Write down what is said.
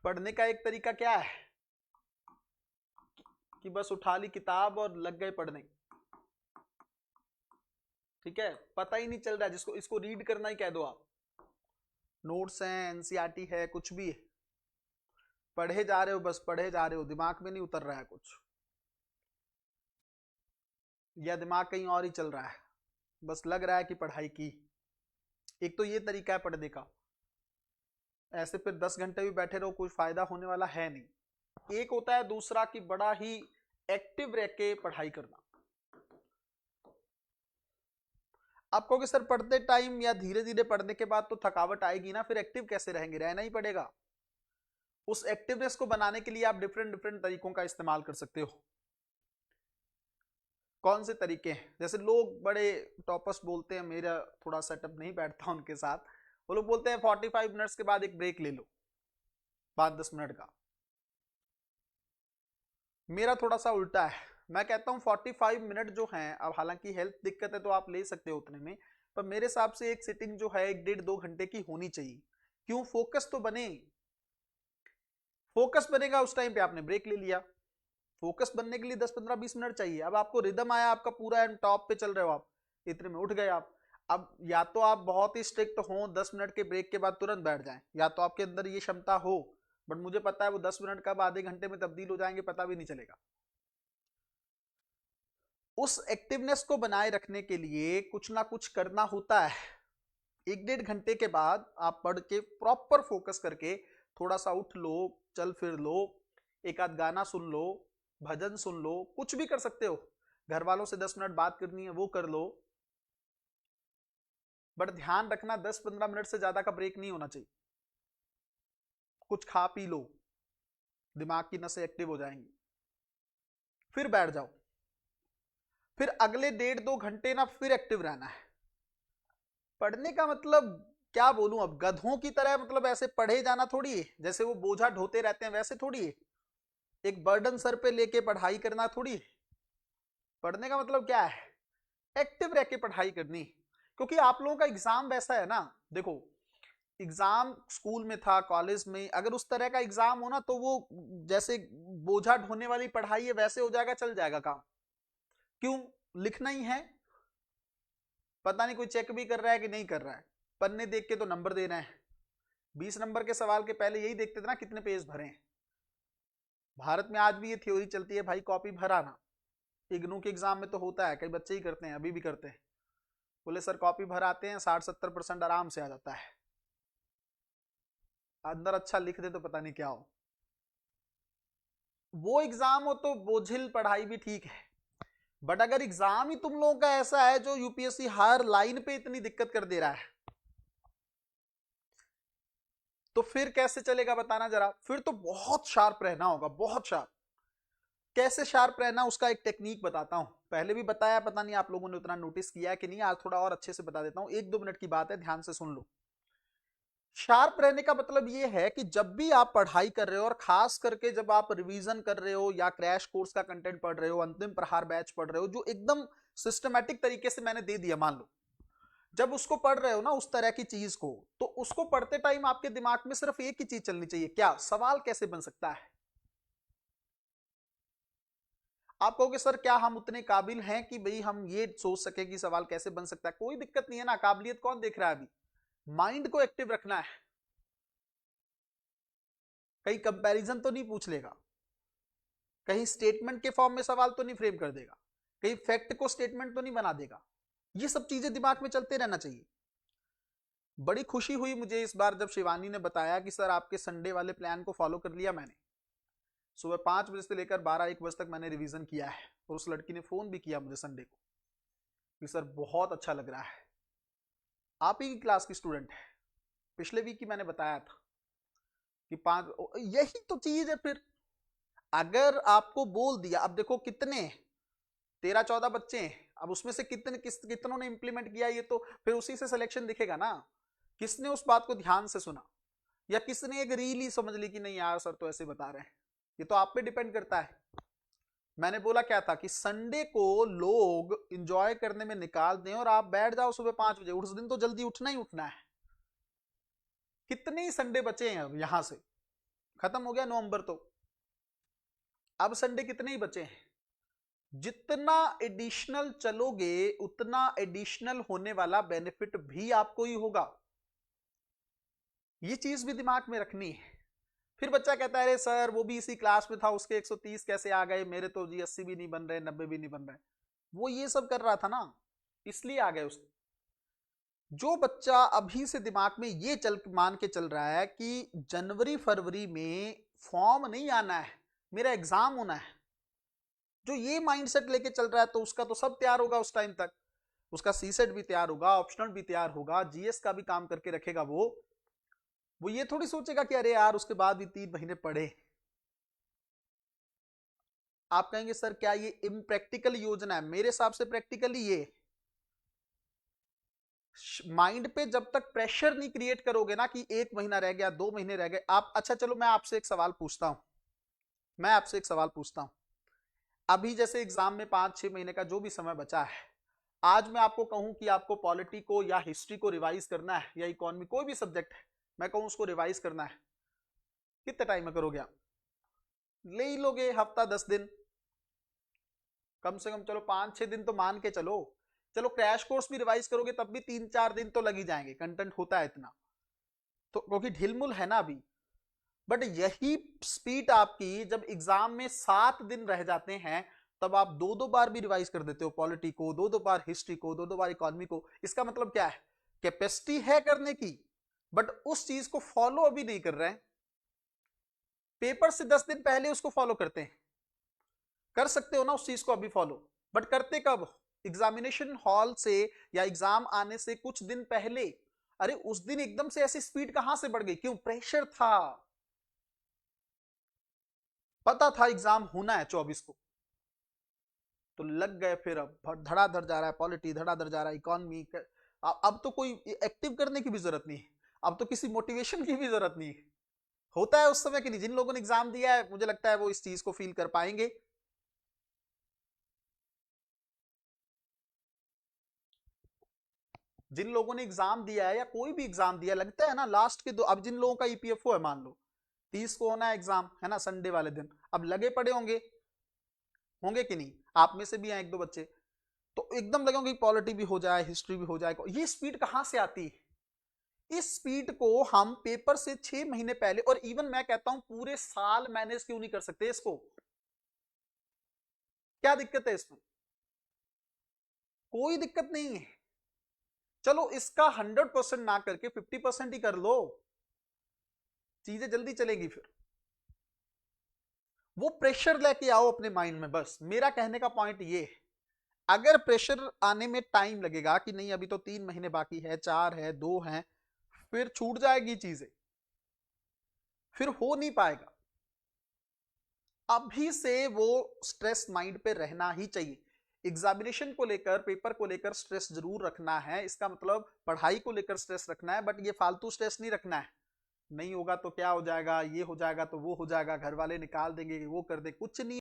पढ़ने का एक तरीका क्या है कि बस उठा ली किताब और लग गए पढ़ने, ठीक है, पता ही नहीं चल रहा है, जिसको इसको रीड करना ही कह दो आप, नोट्स हैं, एनसीईआरटी है, कुछ भी है, पढ़े जा रहे हो, बस पढ़े जा रहे हो, दिमाग में नहीं उतर रहा है कुछ, या दिमाग कहीं और ही चल रहा है, बस लग रहा है कि पढ़ाई की। एक तो ये तरीका है पढ़ने का, ऐसे फिर 10 घंटे भी बैठे रहो कोई फायदा होने वाला है नहीं। एक होता है दूसरा कि बड़ा ही एक्टिव रह के पढ़ाई करना। आप कहोगे सर पढ़ते टाइम या धीरे धीरे पढ़ने के बाद तो थकावट आएगी ना, फिर एक्टिव कैसे रहेंगे, रहना ही पड़ेगा। उस एक्टिवनेस को बनाने के लिए आप डिफरेंट डिफरेंट तरीकों का इस्तेमाल कर सकते हो। कौन से तरीके हैं, जैसे लोग बड़े टॉपर्स बोलते हैं, मेरा थोड़ा सेटअप नहीं बैठता उनके साथ, वो लोग बोलते हैं 45 मिनट्स के बाद एक ब्रेक ले लो, 5-10 मिनट का। मेरा थोड़ा सा उल्टा है, मैं कहता हूं 45 मिनट जो हैं, अब हालांकि हेल्थ दिक्कत है तो आप ले सकते हो उतने में, पर मेरे हिसाब से एक सिटिंग जो है 1-1.5-2 घंटे की होनी चाहिए। क्यों, फोकस तो बने, फोकस बनेगा उस टाइम पे आपने ब्रेक ले लिया। फोकस बनने के लिए 10-15-20 मिनट चाहिए। अब आपको रिदम आया, आपका पूरा टॉप पे चल रहे हो आप, इतने में उठ गए आप। अब या तो आप बहुत ही स्ट्रिक्ट हो, 10 मिनट के ब्रेक के बाद तुरंत बैठ जाएं, या तो आपके अंदर ये क्षमता हो, बट मुझे पता है वो 10 मिनट कब आधे घंटे में तब्दील हो जाएंगे पता भी नहीं चलेगा। उस एक्टिवनेस को बनाए रखने के लिए कुछ ना कुछ करना होता है। 1-1.5 घंटे के बाद आप पढ़ के प्रॉपर फोकस करके थोड़ा सा उठ लो, चल फिर लो, एक आध गाना सुन लो, भजन सुन लो, कुछ भी कर सकते हो, घर वालों से 10 मिनट बात करनी है वो कर लो, बट ध्यान रखना 10-15 मिनट से ज्यादा का ब्रेक नहीं होना चाहिए। कुछ खा पी लो, दिमाग की नसें एक्टिव हो जाएंगी, फिर बैठ जाओ, फिर अगले 1.5-2 घंटे ना फिर एक्टिव रहना है। पढ़ने का मतलब क्या बोलूं, अब गधों की तरह मतलब ऐसे पढ़े जाना थोड़ी है, जैसे वो बोझा ढोते रहते हैं वैसे थोड़ी है, एक बर्डन सर पे लेके पढ़ाई करना थोड़ी है। पढ़ने का मतलब क्या है, एक्टिव रह के पढ़ाई करनी, क्योंकि आप लोगों का एग्जाम वैसा है ना, देखो एग्जाम स्कूल में था, कॉलेज में, अगर उस तरह का एग्जाम हो ना तो वो जैसे बोझा ढोने वाली पढ़ाई है वैसे हो जाएगा, चल जाएगा काम। क्यों, लिखना ही है, पता नहीं कोई चेक भी कर रहा है कि नहीं कर रहा है, पन्ने देख के तो नंबर दे रहे हैं। 20 नंबर के सवाल के पहले यही देखते थे ना कितने पेज भरे हैं। भारत में आज भी ये थ्योरी चलती है भाई कॉपी भरा ना, इग्नू के एग्जाम में तो होता है, कई बच्चे ही करते हैं, अभी भी करते हैं, बोले सर कॉपी भर आते हैं, 60-70% आराम से आ जाता है, अंदर अच्छा लिख दे तो पता नहीं क्या हो। वो एग्जाम हो तो बोझिल पढ़ाई भी ठीक है, बट अगर एग्जाम ही तुम लोगों का ऐसा है जो यूपीएससी हर लाइन पे इतनी दिक्कत कर दे रहा है, तो फिर कैसे चलेगा बताना जरा। फिर तो बहुत शार्प रहना होगा, बहुत शार्प। कैसे शार्प रहना उसका एक टेक्निक बताता हूं, पहले भी बताया, पता नहीं आप लोगों ने उतना नोटिस किया है कि नहीं, आज थोड़ा और अच्छे से बता देता हूं, 1-2 मिनट की बात है, ध्यान से सुन लो। शार्प रहने का मतलब यह है कि जब भी आप पढ़ाई कर रहे हो, और खास करके जब आप रिवीजन कर रहे हो या क्रैश कोर्स का कंटेंट पढ़ रहे हो, अंतिम प्रहार बैच पढ़ रहे हो, जो एकदम सिस्टमैटिक तरीके से मैंने दे दिया, मान लो जब उसको पढ़ रहे हो ना उस तरह की चीज को, तो उसको पढ़ते टाइम आपके दिमाग में सिर्फ एक ही चीज चलनी चाहिए, क्या, सवाल कैसे बन सकता है। आप कहोगे सर क्या हम उतने काबिल हैं कि भाई हम ये सोच सके कि सवाल कैसे बन सकता है, कोई दिक्कत नहीं है ना, काबिलियत कौन देख रहा है अभी, माइंड को एक्टिव रखना है। कहीं कंपैरिजन तो नहीं पूछ लेगा, कहीं स्टेटमेंट के फॉर्म में सवाल तो नहीं फ्रेम कर देगा, कहीं फैक्ट को स्टेटमेंट तो नहीं बना देगा, ये सब चीजें दिमाग में चलते रहना चाहिए। बड़ी खुशी हुई मुझे इस बार जब शिवानी ने बताया कि सर आपके संडे वाले प्लान को फॉलो कर लिया मैंने, सुबह 5 बजे से लेकर 12-1 बजे तक मैंने रिवीजन किया है, और उस लड़की ने फोन भी किया मुझे संडे को कि सर बहुत अच्छा लग रहा है, आप ही की क्लास की स्टूडेंट है, पिछले वीक ही मैंने बताया था कि 5, यही तो चीज है। फिर अगर आपको बोल दिया, अब देखो कितने 13-14 बच्चे हैं, अब उसमें से कितनों ने इंप्लीमेंट किया, ये तो फिर उसी से सिलेक्शन दिखेगा ना, किसने उस बात को ध्यान से सुना, या किसने एक रील ही समझ ली कि नहीं यार सर तो ऐसे बता रहे हैं, ये तो आप पे डिपेंड करता है। मैंने बोला क्या था कि संडे को लोग इंजॉय करने में निकाल दें, और आप बैठ जाओ सुबह 5 बजे, उस दिन तो जल्दी उठना ही उठना है। कितने ही संडे बचे हैं अब यहां से, खत्म हो गया नवंबर तो। अब संडे कितने ही बचे हैं? जितना एडिशनल चलोगे उतना एडिशनल होने वाला बेनिफिट भी आपको ही होगा। ये चीज भी दिमाग में रखनी है। फिर बच्चा कहता है अरे सर वो भी इसी क्लास में था, उसके 130 कैसे आ गए, मेरे तो जी 80 भी नहीं बन रहे, 90 भी नहीं बन रहे। वो ये सब कर रहा था ना, इसलिए आ गए उसके। जो बच्चा अभी से दिमाग में ये चल मान के चल रहा है कि जनवरी फरवरी में फॉर्म नहीं आना है, मेरा एग्जाम होना है, जो ये माइंडसेट लेके चल रहा है, तो उसका तो सब तैयार होगा उस टाइम तक। उसका सीसेट भी तैयार होगा, ऑप्शनल भी तैयार होगा, जीएस का भी काम करके रखेगा। वो ये थोड़ी सोचेगा कि अरे यार उसके बाद भी 3 महीने पढ़े। आप कहेंगे सर क्या ये इम्प्रैक्टिकल योजना है? मेरे हिसाब से प्रैक्टिकली ये माइंड पे जब तक प्रेशर नहीं क्रिएट करोगे ना कि 1 महीना रह गया, 2 महीने रह गए आप। अच्छा चलो मैं आपसे एक सवाल पूछता हूं, अभी जैसे एग्जाम में 5-6 महीने का जो भी समय बचा है, आज मैं आपको कहूं कि आपको पॉलिटी को या हिस्ट्री को रिवाइज करना है, या इकोनॉमी, कोई भी सब्जेक्ट है, मैं कहूं उसको रिवाइज करना है, कितने टाइम में करोगे आप? ले ही लोगे हफ्ता 10 दिन, कम से कम चलो 5-6 दिन तो मान के चलो। चलो क्रैश कोर्स भी रिवाइज करोगे तब भी 3-4 दिन तो लग ही जाएंगे, कंटेंट होता है इतना तो, क्योंकि ढिलमुल है ना अभी। बट यही स्पीड आपकी जब एग्जाम में 7 दिन रह जाते हैं, तब आप 2-2 बार भी रिवाइज कर देते हो पॉलिटी को, 2-2 बार हिस्ट्री को, 2-2 बार इकोनॉमी को। इसका मतलब क्या है? कैपेसिटी है करने की, बट उस चीज को फॉलो अभी नहीं कर रहे हैं। पेपर से 10 दिन पहले उसको फॉलो करते हैं, कर सकते हो ना उस चीज को अभी फॉलो, बट करते कब? एग्जामिनेशन हॉल से या एग्जाम आने से कुछ दिन पहले। अरे उस दिन एकदम से ऐसी स्पीड कहां से बढ़ गई? क्यों? प्रेशर था, पता था एग्जाम होना है 24 को, तो लग गए। फिर अब धड़ाधड़ जा रहा है पॉलिटी, धड़ाधड़ जा रहा है इकोनॉमी। अब तो कोई एक्टिव करने की भी जरूरत नहीं है, अब तो किसी मोटिवेशन की भी जरूरत नहीं है। होता है उस समय कि नहीं, जिन लोगों ने एग्जाम दिया है मुझे लगता है वो इस चीज को फील कर पाएंगे। जिन लोगों ने एग्जाम दिया है या कोई भी एग्जाम दिया, लगता है ना लास्ट के 2, अब जिन लोगों का ईपीएफओ है मान लो 30 को होना है एग्जाम, है ना, संडे वाले दिन, अब लगे पड़े होंगे, होंगे कि नहीं? आप में से भी हैं 1-2 बच्चे, तो एकदम लगे होंगे पॉलिटी भी हो जाए, हिस्ट्री भी हो जाए। ये स्पीड कहां से आती है? इस स्पीड को हम पेपर से 6 महीने पहले, और इवन मैं कहता हूं पूरे साल मैनेज क्यों नहीं कर सकते इसको? क्या दिक्कत है इसमें? कोई दिक्कत नहीं है। चलो इसका 100% ना करके 50% ही कर लो, चीजें जल्दी चलेगी। फिर वो प्रेशर लेके आओ अपने माइंड में, बस मेरा कहने का पॉइंट ये है। अगर प्रेशर आने में टाइम लगेगा कि नहीं अभी तो 3 महीने बाकी है, 4 है, 2 है, फिर छूट जाएगी चीजें, फिर हो नहीं पाएगा। अभी से वो स्ट्रेस माइंड पे रहना ही चाहिए। एग्जामिनेशन को लेकर, पेपर को लेकर स्ट्रेस जरूर रखना है, इसका मतलब पढ़ाई को लेकर स्ट्रेस रखना है, बट ये फालतू स्ट्रेस नहीं रखना है। नहीं होगा तो क्या हो जाएगा, ये हो जाएगा तो वो हो जाएगा, घर वाले निकाल देंगे, वो कर दे, कुछ नहीं।